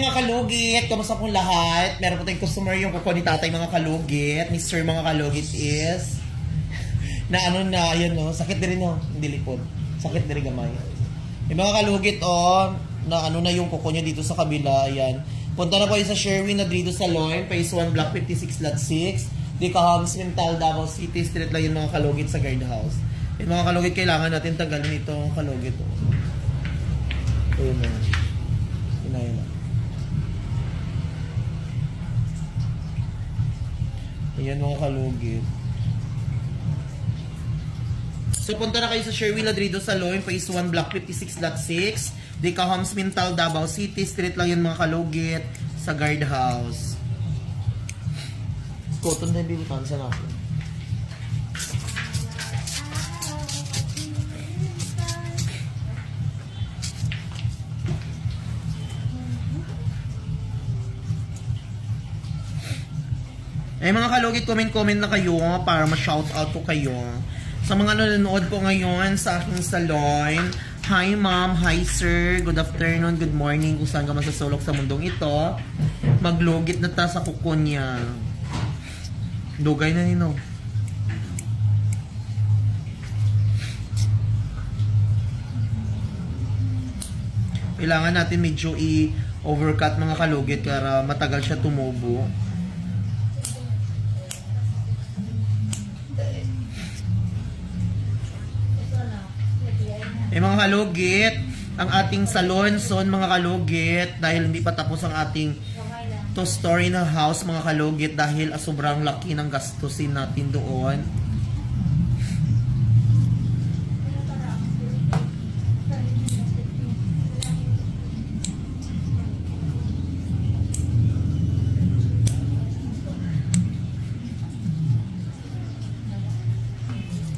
mga kalugit, kamusta pong lahat? Meron po tayong customer yung kuko ni tatay mga kalugit. Mr. mga kalugit is na ano na, ayun no, sakit din rin no, hindi lipod. Sakit din rin gamay. Yung mga kalugit na ano na yung kuko niya dito sa kabila, ayan. Punta na po yung sa Sherwin na dito sa Loin, Phase 1, Block 56, Lot 6. Di Kahams, Mental, Davao City, street lang yung mga kalugit sa guardhouse. Yung mga kalugit, kailangan natin tanggalin itong kalugit. Ayun na. Hinaya na. Ayan mga kalugit. So punta na kayo sa Sherwin Ladrido Saloon, Phase 1, Block 56, Lot 6. Di Kahams, Mental, Davao City, street lang yun mga kalugit sa guardhouse. Cotton na yung bibutan sa natin. Eh mga kalugit, comment na kayo para ma-shoutout ko kayo. Sa mga nanonood po ngayon sa aking salon, hi ma'am, hi sir, good afternoon, good morning, kung saan ka masasulok sa mundong ito. Maglugit na ta sa kuko niya. Dugay na nino. Kailangan natin medyo i-overcut mga kalugit para matagal siya tumubo. Mga kalugit, ang ating salon son mga kalugit, dahil hindi pa tapos ang ating two-story na house mga kalugit dahil sobrang laki ng gastusin natin doon.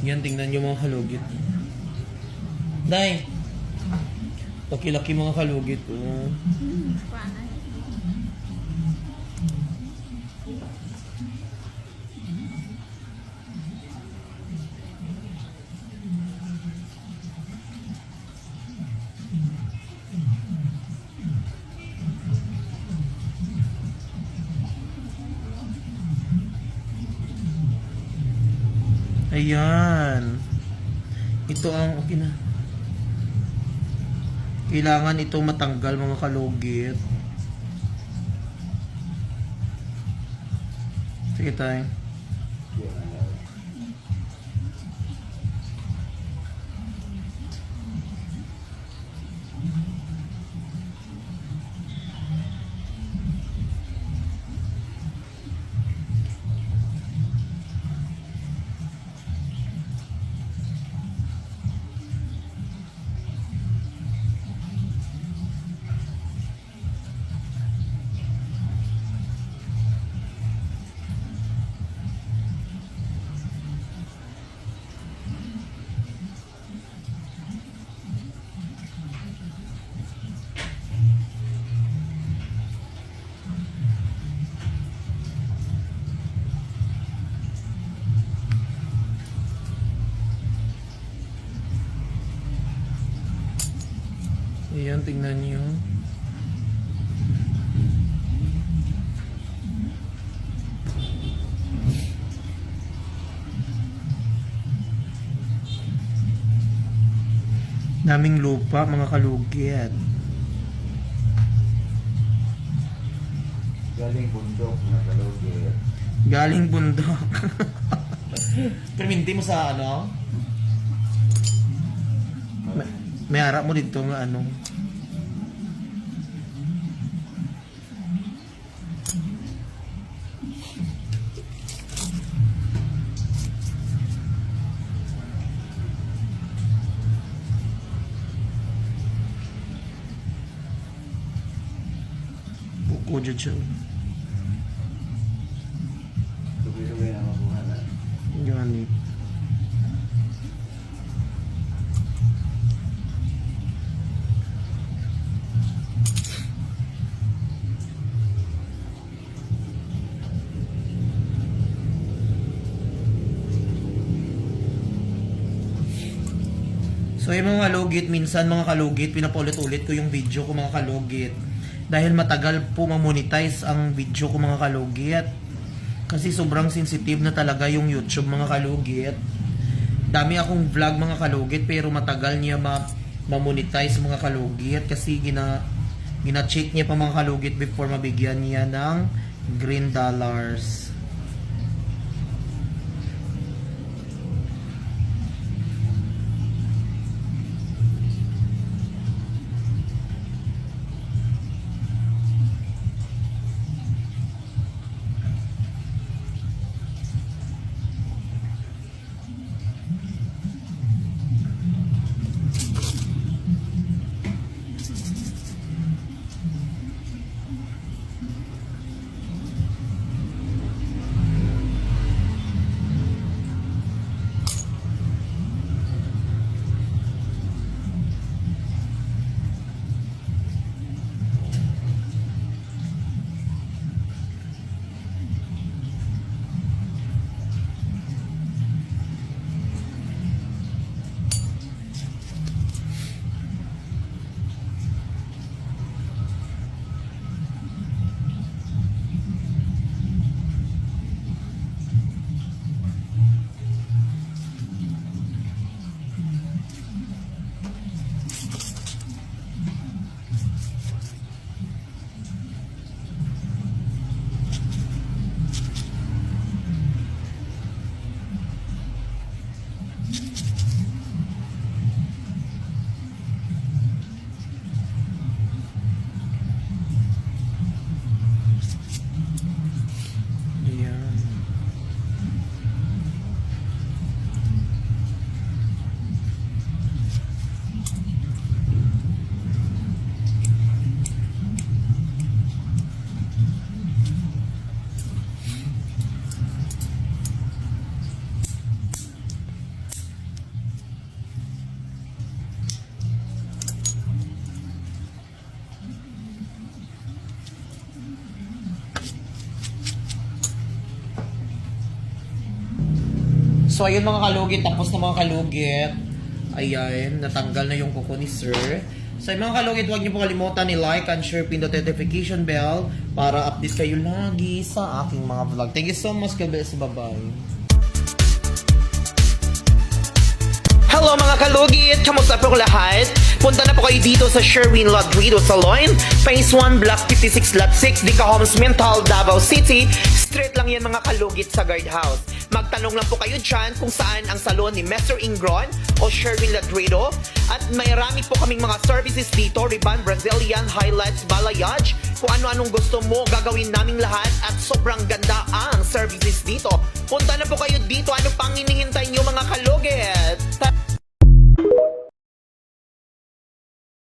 Yan, tingnan nyo mga kalugit. Day, laki-laki mga kalugit. Ayan. Ito ang okay na. Kailangan ito matanggal mga kalugit. Sige tayo. Ayan, tingnan nyo. Daming lupa, mga kalugit. Galing bundok na kalugit. Galing bundok. Pero hindi mo sa ano? May harap mo dito nga ano. Buko dyan siya. Tuloy-tuloy na mabuha na. Ganit. So yung mga kalugit, minsan mga kalugit, pinapaulit-ulit ko yung video ko mga kalugit. dahil matagal po mamonetize ang video ko mga kalugit. Kasi sobrang sensitive na talaga yung YouTube mga kalugit. Dami akong vlog mga kalugit pero matagal niya ma-monetize mga kalugit kasi gina-check niya pa mga kalugit before mabigyan niya ng green dollars. Ayan. So ayun mga kalugit, tapos na mga kalugit. Ayan, natanggal na yung kuko ni sir. So yung mga kalugit, huwag niyo po kalimutan ni like and share, pindot notification bell para update kayo lagi sa aking mga vlog. Thank you so much, God bless, bye-bye. Hello mga kalugit! Kamusta po lahat? Punta na po kayo dito sa Sherwin Ladrido Salon, Phase 1, Block 56, Lot 6, Dica Homes, Mental, Davao City. Straight lang yan mga kalugit sa guardhouse. Magtanong lang po kayo dyan kung saan ang salon ni Mr. Ingron o Sherwin Ladrido. At may rami po kaming mga services dito, Riban, Brazilian, highlights, balayage. Kung ano-anong gusto mo, gagawin naming lahat at sobrang ganda ang services dito. Punta na po kayo dito. Ano pang hinihintay nyo mga kalugit?